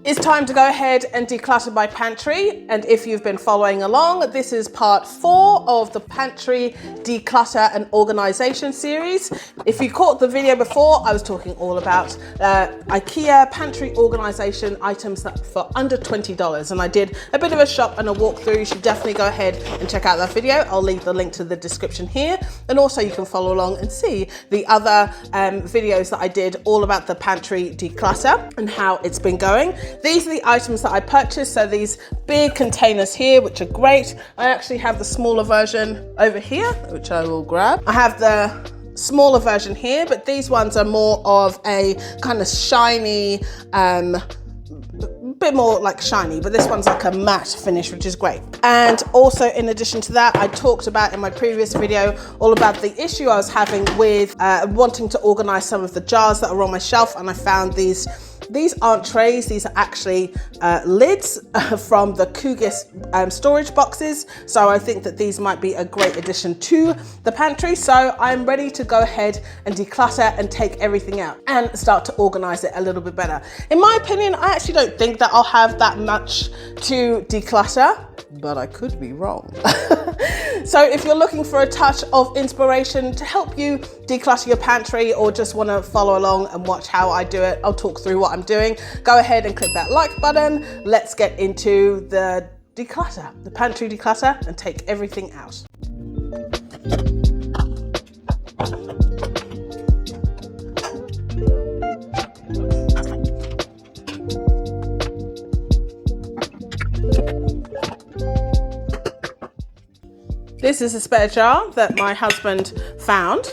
It's time to go ahead and declutter my pantry, and if you've been following along, this is part 4 of the Pantry Declutter and Organisation series. If you caught the video before, I was talking all about IKEA Pantry Organisation items that for under $20, and I did a bit of a shop and a walkthrough. You should definitely go ahead and check out that video. I'll leave the link to the description here, and also you can follow along and see the other videos that I did all about the pantry declutter and how it's been going. These are the items that I purchased. So these big containers here, which are great. I actually have the smaller version over here, which I will grab. I have the smaller version here, but these ones are more of a kind of shiny, bit more like shiny, but this one's like a matte finish, which is great. And also in addition to that, I talked about in my previous video all about the issue I was having with wanting to organize some of the jars that are on my shelf, and I found these aren't trays, these are actually lids from the Kugis storage boxes. So I think that these might be a great addition to the pantry. So I'm ready to go ahead and declutter and take everything out and start to organize it a little bit better. In my opinion, I actually don't think that I'll have that much to declutter, but I could be wrong. So if you're looking for a touch of inspiration to help you declutter your pantry, or just want to follow along and watch how I do it, I'll talk through what I'm doing, go ahead and click that like button. Let's get into the declutter, the pantry declutter, and take everything out. This is a spare jar that my husband found,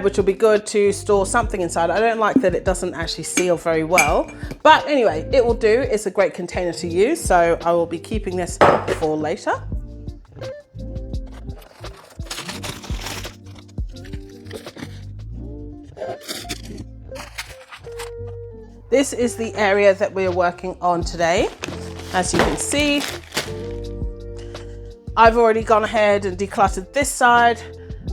which will be good to store something inside. I don't like that it doesn't actually seal very well, but anyway, it will do. It's a great container to use, so I will be keeping this for later. This is the area that we are working on today. As you can see, I've already gone ahead and decluttered this side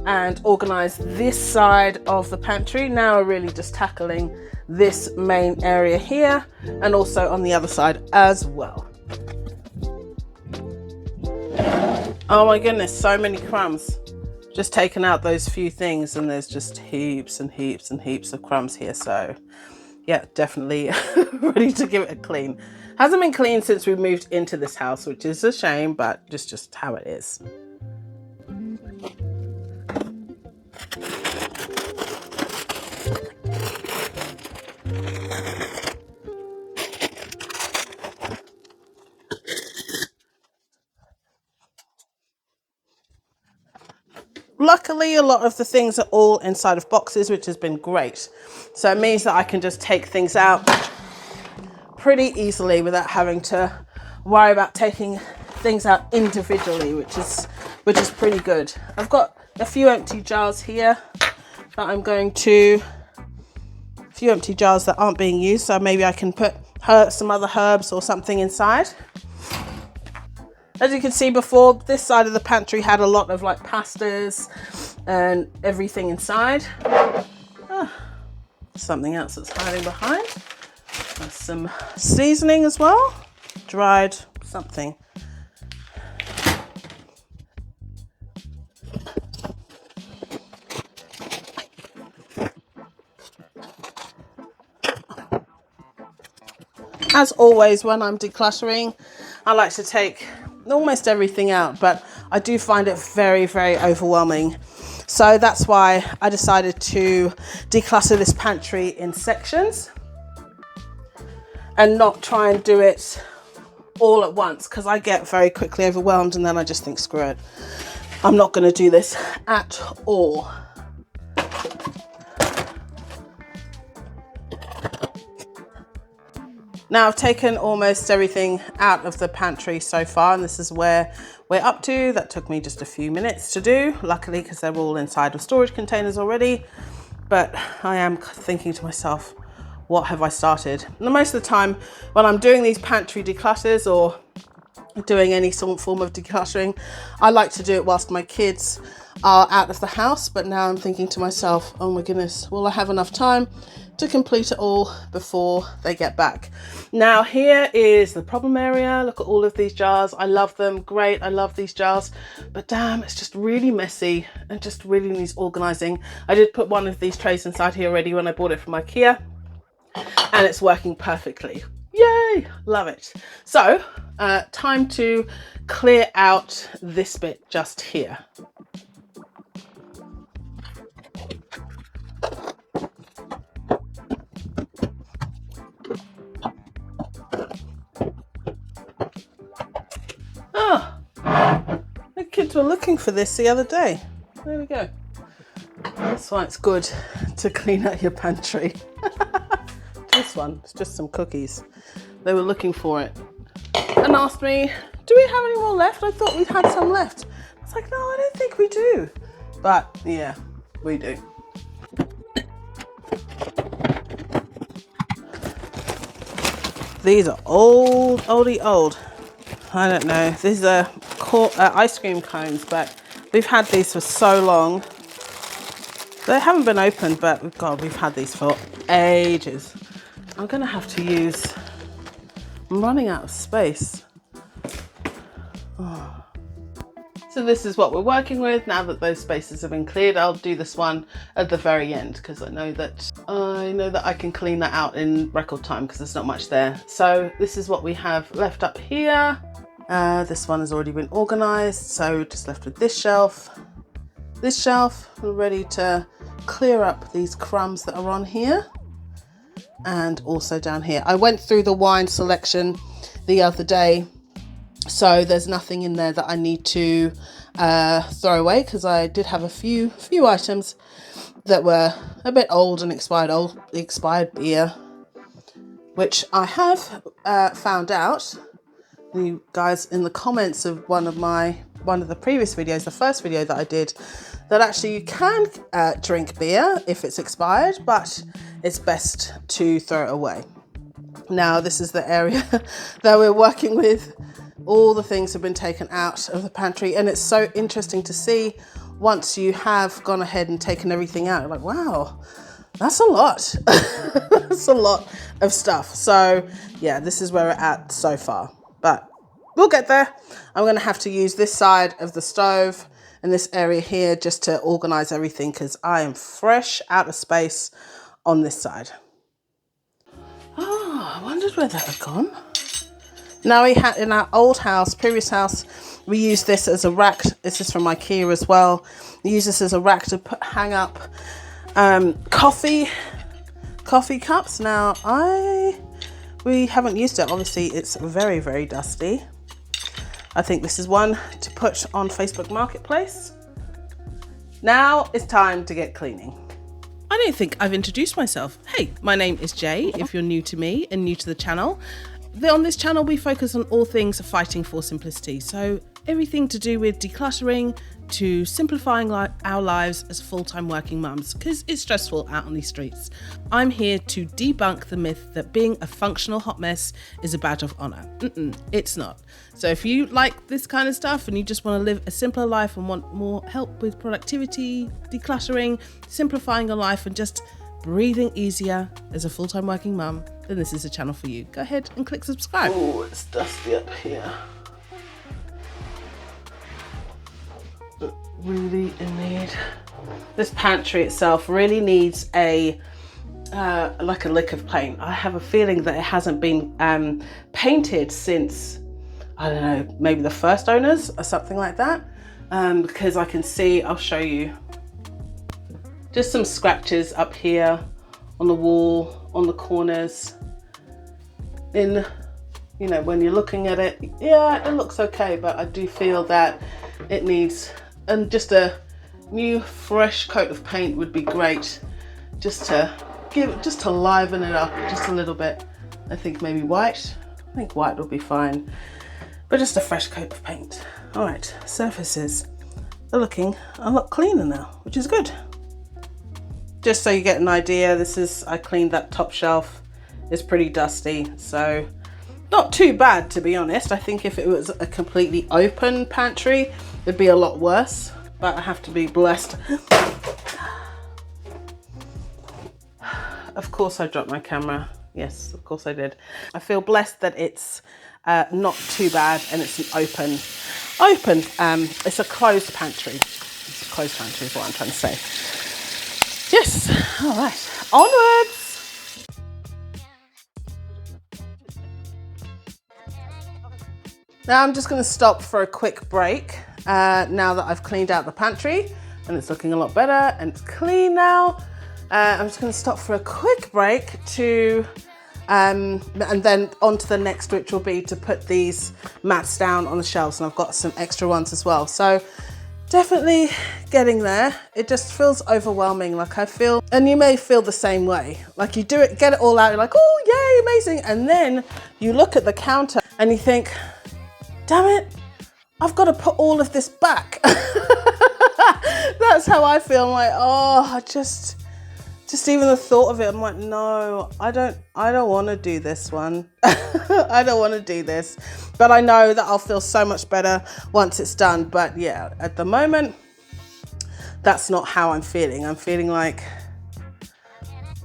and organized this side of the pantry. Now we're really just tackling this main area here, and also on the other side as well. Oh my goodness, so many crumbs. Just taken out those few things and there's just heaps and heaps and heaps of crumbs here. So yeah, definitely ready to give it a clean. Hasn't been cleaned since we moved into this house, which is a shame, but just how it is. Luckily, a lot of the things are all inside of boxes, which has been great. So it means that I can just take things out pretty easily without having to worry about taking things out individually, which is pretty good. I've got a few empty jars here that I'm going to, a few empty jars that aren't being used, so maybe I can put some other herbs or something inside. As you can see before, this side of the pantry had a lot of like pastas and everything inside. Something else that's hiding behind. There's some seasoning as well, dried something. As always, when I'm decluttering, I like to take almost everything out, but I do find it very, very overwhelming. So that's why I decided to declutter this pantry in sections and not try and do it all at once, because I get very quickly overwhelmed and then I just think, screw it, I'm not going to do this at all. Now I've taken almost everything out of the pantry so far, and this is where we're up to. That took me just a few minutes to do, luckily, because they're all inside of storage containers already. But I am thinking to myself, what have I started? And most of the time when I'm doing these pantry declutters or doing any sort of form of decluttering, I like to do it whilst my kids are out of the house, but now I'm thinking to myself, oh my goodness, will I have enough time to complete it all before they get back? Now here is the problem area. Look at all of these jars. I love them. Great. I love these jars, but damn, it's just really messy and just really needs organizing. I did put one of these trays inside here already when I bought it from IKEA, and it's working perfectly. Yay, love it. So time to clear out this bit just here. The kids were looking for this the other day. There we go. That's why it's good to clean out your pantry. This one, it's just some cookies. They were looking for it and asked me, do we have any more left? I thought we'd had some left. I was like, no, I don't think we do. But yeah, we do. These are oldie old. I don't know. These are ice cream cones, but we've had these for so long. They haven't been opened, but God, we've had these for ages. I'm gonna have to use, I'm running out of space. Oh. So this is what we're working with. Now that those spaces have been cleared, I'll do this one at the very end because I know that I can clean that out in record time because there's not much there. So this is what we have left up here. This one has already been organized, so just left with this shelf. This shelf, we're ready to clear up these crumbs that are on here. And also down here. I went through the wine selection the other day, so there's nothing in there that I need to throw away because I did have a few items that were a bit old and expired beer, which I have found out, you guys, in the comments of one of the previous videos, the first video that I did, that actually you can drink beer if it's expired, but it's best to throw it away. Now this is the area that we're working with. All the things have been taken out of the pantry, and it's so interesting to see once you have gone ahead and taken everything out. You're like, wow, that's a lot. That's a lot of stuff. So yeah, this is where we're at so far, but we'll get there. I'm going to have to use this side of the stove and this area here just to organize everything because I am fresh out of space on this side. Oh, I wondered where that had gone. Now we had in our old house, previous house, we used this as a rack. This is from IKEA as well. We use this as a rack to hang up coffee cups. Now we haven't used it. Obviously, it's very, very dusty. I think this is one to put on Facebook Marketplace. Now it's time to get cleaning. I don't think I've introduced myself. Hey, my name is Jay, if you're new to me and new to the channel. On this channel, we focus on all things fighting for simplicity. So everything to do with decluttering to simplifying our lives as full-time working mums, because it's stressful out on these streets. I'm here to debunk the myth that being a functional hot mess is a badge of honor. It's not. So if you like this kind of stuff and you just want to live a simpler life and want more help with productivity, decluttering, simplifying your life and just breathing easier as a full-time working mum, then this is a channel for you. Go ahead and click subscribe. Oh, it's dusty up here. But really in need. This pantry itself really needs a like a lick of paint. I have a feeling that it hasn't been painted since, I don't know, maybe the first owners or something like that. Because I can see, I'll show you, just some scratches up here on the wall, on the corners. You know, when you're looking at it, yeah, it looks okay, but I do feel that it needs, and just a new fresh coat of paint would be great, just to liven it up just a little bit. I think maybe white. I think white will be fine, but just a fresh coat of paint. All right, surfaces are looking a lot cleaner now, which is good. Just so you get an idea, I cleaned that top shelf. It's pretty dusty, so not too bad, to be honest. I think if it was a completely open pantry, it'd be a lot worse. but I have to be blessed. Of course I dropped my camera. Yes, of course I did. I feel blessed that it's not too bad and it's an open, it's a closed pantry. It's a closed pantry is what I'm trying to say. Yes, all right, onwards. Now I'm just going to stop for a quick break now that I've cleaned out the pantry and it's looking a lot better and it's clean now. I'm just going to stop for a quick break to and then on to the next, which will be to put these mats down on the shelves, and I've got some extra ones as well. So definitely getting there. It just feels overwhelming, like I feel, and you may feel the same way, like you do it, get it all out, you're like, oh yay, amazing, and then you look at the counter and you think, damn it, I've got to put all of this back. That's how I feel. I'm like, oh, I just even the thought of it, I'm like, no, I don't want to do this one. I don't want to do this, but I know that I'll feel so much better once it's done. But yeah, at the moment, that's not how I'm feeling. I'm feeling like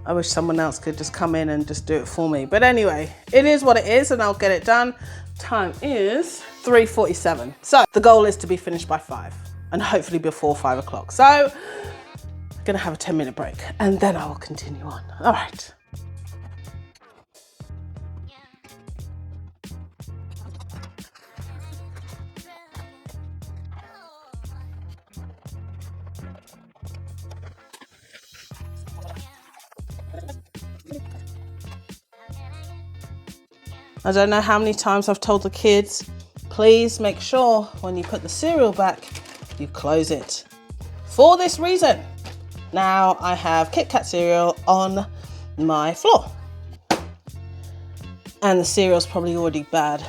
I wish someone else could just come in and just do it for me. But anyway, it is what it is, and I'll get it done. Time is 3:47. So the goal is to be finished by 5 and hopefully before 5 o'clock. So I'm gonna have a 10-minute break and then I will continue on. All right. I don't know how many times I've told the kids, please make sure when you put the cereal back, you close it. For this reason, now I have Kit Kat cereal on my floor. And the cereal's probably already bad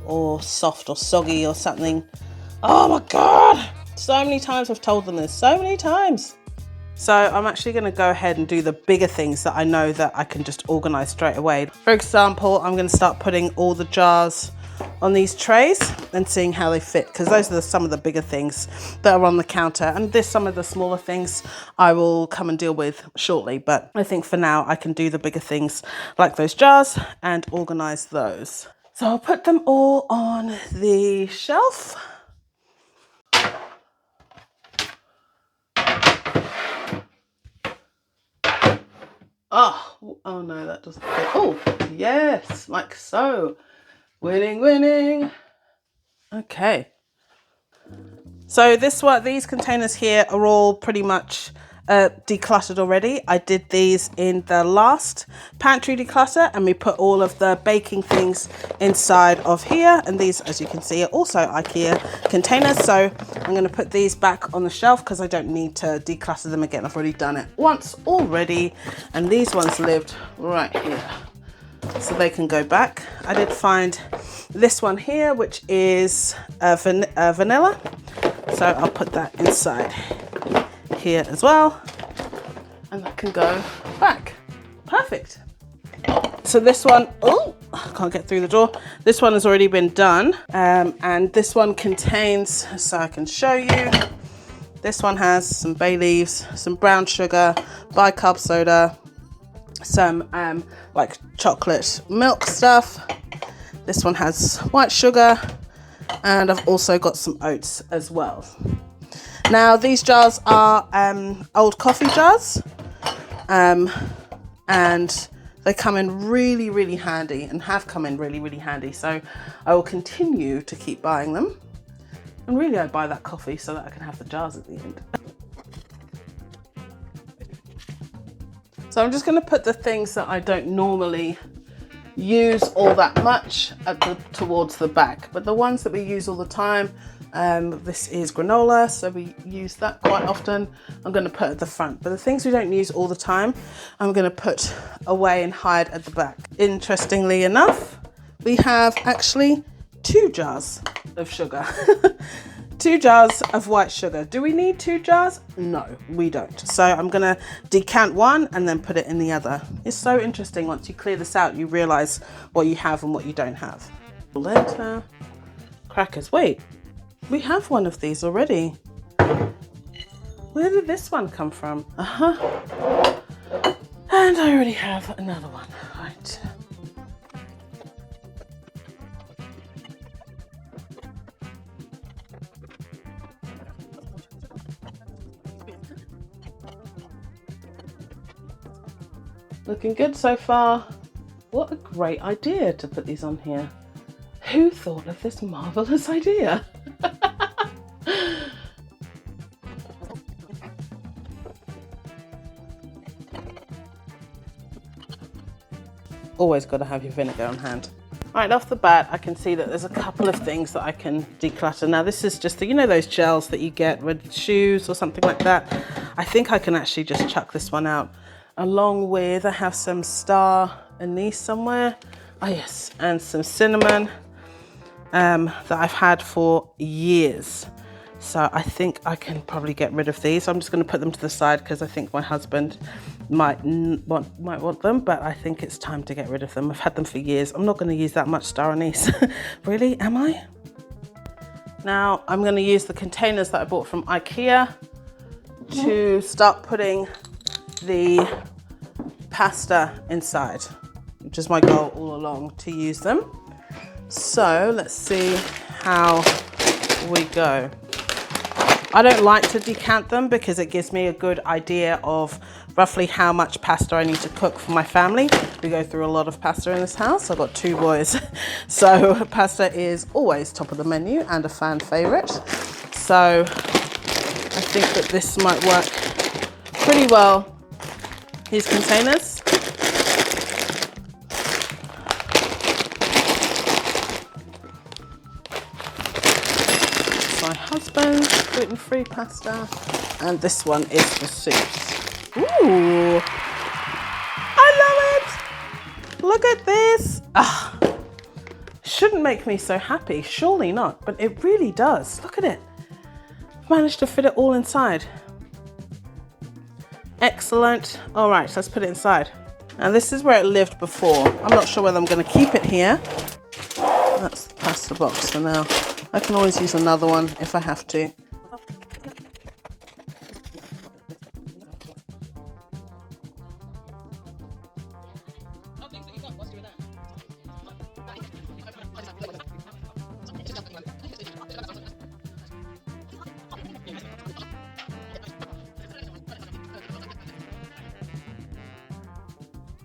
or soft or soggy or something. Oh my God, so many times I've told them this, so many times. So I'm actually going to go ahead and do the bigger things that I know that I can just organize straight away. For example, I'm going to start putting all the jars on these trays and seeing how they fit, because those are some of the bigger things that are on the counter, and there's some of the smaller things I will come and deal with shortly. But I think for now I can do the bigger things like those jars and organize those. So I'll put them all on the shelf. Oh no, that doesn't fit. Oh yes, like so. Winning, winning. Okay. So these containers here are all pretty much decluttered already. I did these in the last pantry declutter, and we put all of the baking things inside of here. And these, as you can see, are also IKEA containers. So I'm going to put these back on the shelf because I don't need to declutter them again. I've already done it once already, and these ones lived right here, so they can go back. I did find this one here, which is vanilla, so I'll put that inside here as well, and that can go back. Perfect. So this one, oh, I can't get through the door. This one has already been done, and this one contains, so I can show you, this one has some bay leaves, some brown sugar, bicarb soda, some like chocolate milk stuff. This one has white sugar, and I've also got some oats as well. Now these jars are old coffee jars, and they come in really, really handy, and have come in really, really handy. So I will continue to keep buying them, and really I buy that coffee so that I can have the jars at the end. So I'm just going to put the things that I don't normally use all that much towards the back, but the ones that we use all the time, this is granola, so we use that quite often, I'm going to put at the front. But the things we don't use all the time, I'm going to put away and hide at the back. Interestingly enough, we have actually 2 jars of sugar. 2 jars of white sugar. Do we need 2 jars? No, we don't. So I'm gonna decant one and then put it in the other. It's so interesting. Once you clear this out, you realize what you have and what you don't have. Polenta, crackers. Wait, we have one of these already. Where did this one come from? And I already have another one. Right. Looking good so far. What a great idea to put these on here. Who thought of this marvelous idea? Always got to have your vinegar on hand. Right off the bat, I can see that there's a couple of things that I can declutter. Now this is just the, you know, those gels that you get with shoes or something like that. I think I can actually just chuck this one out. Along with, I have some star anise somewhere. Oh yes, and some cinnamon that I've had for years. So I think I can probably get rid of these. I'm just going to put them to the side because I think my husband might want them, but I think it's time to get rid of them. I've had them for years. I'm not going to use that much star anise. Really, am I? Now I'm going to use the containers that I bought from IKEA to start putting the pasta inside, which is my goal all along, to use them. So let's see how we go. I don't like to decant them because it gives me a good idea of roughly how much pasta I need to cook for my family. We go through a lot of pasta in this house. I've got 2 boys. So pasta is always top of the menu and a fan favorite. So I think that this might work pretty well. These containers. My husband's gluten-free pasta, and this one is for soups. Ooh, I love it. Look at this. Shouldn't make me so happy, surely not, but it really does. Look at it. I've managed to fit it all inside. Excellent. All right, let's put it inside. And this is where it lived before. I'm not sure whether I'm going to keep it here. That's the pasta box for now. I can always use another one if I have to.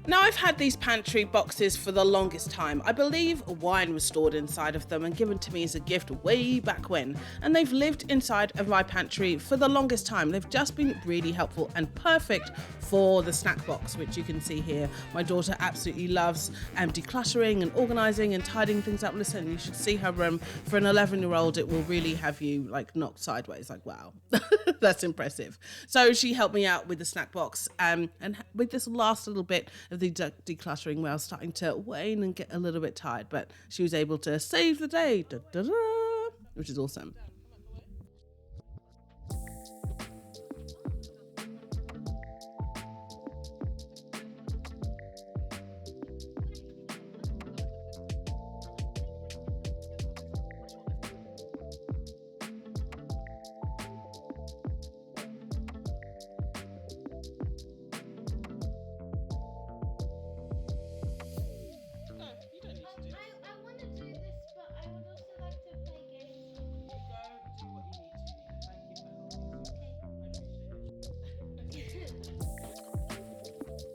Now, I've had these pantry boxes for the longest time. I believe wine was stored inside of them and given to me as a gift way back when. And they've lived inside of my pantry for the longest time. They've just been really helpful and perfect for the snack box, which you can see here. My daughter absolutely loves decluttering and organising and tidying things up. Listen, you should see her room. For an 11-year-old, it will really have you like knocked sideways, like, wow, that's impressive. So she helped me out with the snack box and with this last little bit of the decluttering where I was starting to wane and get a little bit tired, but she was able to save the day, which is awesome.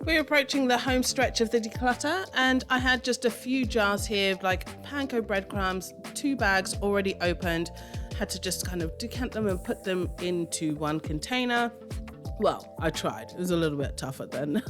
We're approaching the home stretch of the declutter, and I had just a few jars here, like panko breadcrumbs, 2 bags already opened. Had to just kind of decant them and put them into one container. Well, I tried. It was a little bit tougher than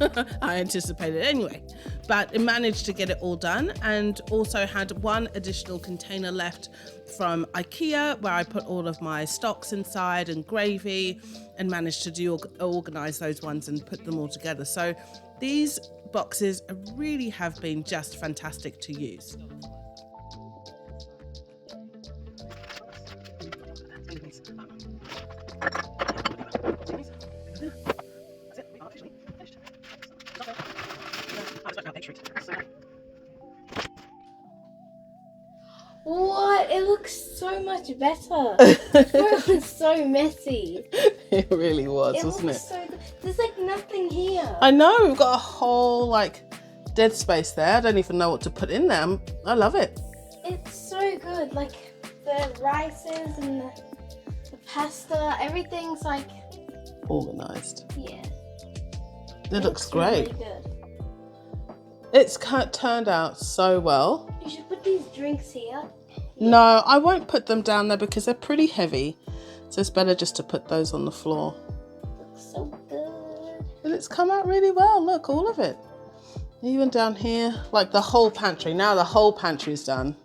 I anticipated anyway, but it managed to get it all done, and also had 1 additional container left from IKEA where I put all of my stocks inside and gravy, and managed to organize those ones and put them all together. So these boxes really have been just fantastic to use. What? It looks so much better. It's so messy. It really was, It wasn't it? looks so good. There's like nothing here. I know, we've got a whole like dead space there. I don't even know what to put in there. I love it. It's so good. Like the rices and the pasta, everything's like Organised. yeah. It looks great. Really good. It's turned out so well. You should put these drinks here. No, I won't put them down there because they're pretty heavy. So it's better just to put those on the floor. Looks so good. And it's come out really well. Look, all of it. Even down here, like the whole pantry. Now the whole pantry is done.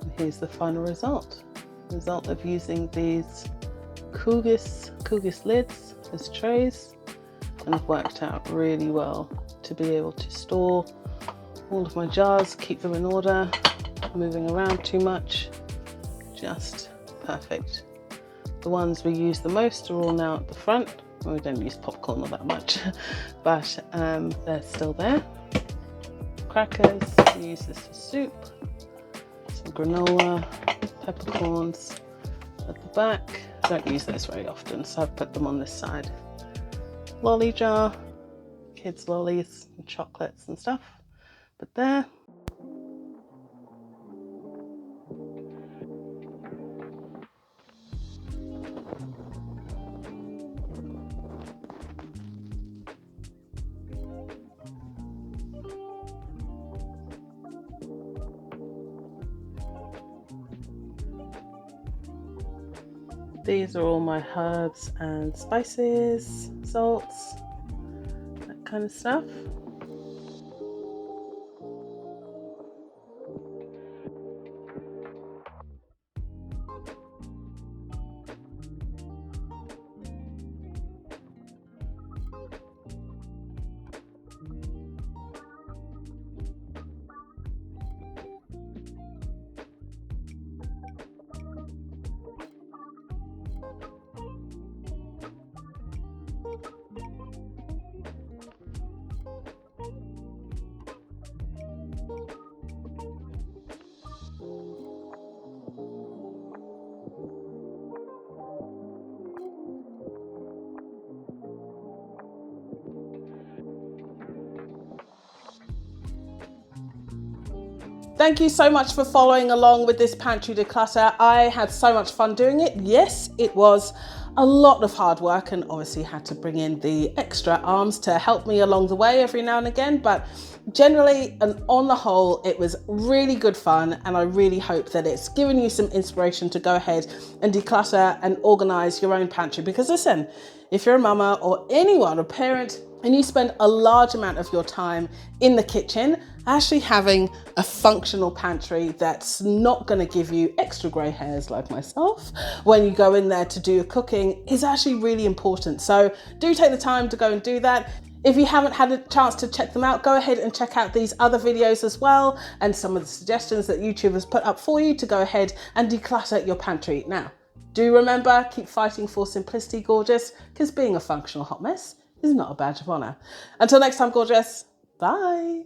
And here's the final result. The result of using these Kugis lids as trays, and it worked out really well to be able to store all of my jars, keep them in order, moving around too much, just perfect. The ones we use the most are all now at the front. Well, we don't use popcorn all that much, but they're still there. Crackers, we use this for soup, some granola, peppercorns at the back. Don't use those very often, so I've put them on this side. Lolly jar, kids' lollies and chocolates and stuff, but there. These are all my herbs and spices, salts, that kind of stuff. Thank you so much for following along with this pantry declutter. I had so much fun doing it. Yes, it was a lot of hard work and obviously had to bring in the extra arms to help me along the way every now and again. But generally and on the whole, it was really good fun. And I really hope that it's given you some inspiration to go ahead and declutter and organize your own pantry. Because listen, if you're a mama or anyone, a parent, and you spend a large amount of your time in the kitchen, actually having a functional pantry that's not going to give you extra grey hairs like myself when you go in there to do your cooking is actually really important. So do take the time to go and do that. If you haven't had a chance to check them out, go ahead and check out these other videos as well, and some of the suggestions that YouTube has put up for you to go ahead and declutter your pantry. Now, do remember, keep fighting for simplicity, gorgeous, because being a functional hot mess is not a badge of honour. Until next time, gorgeous. Bye.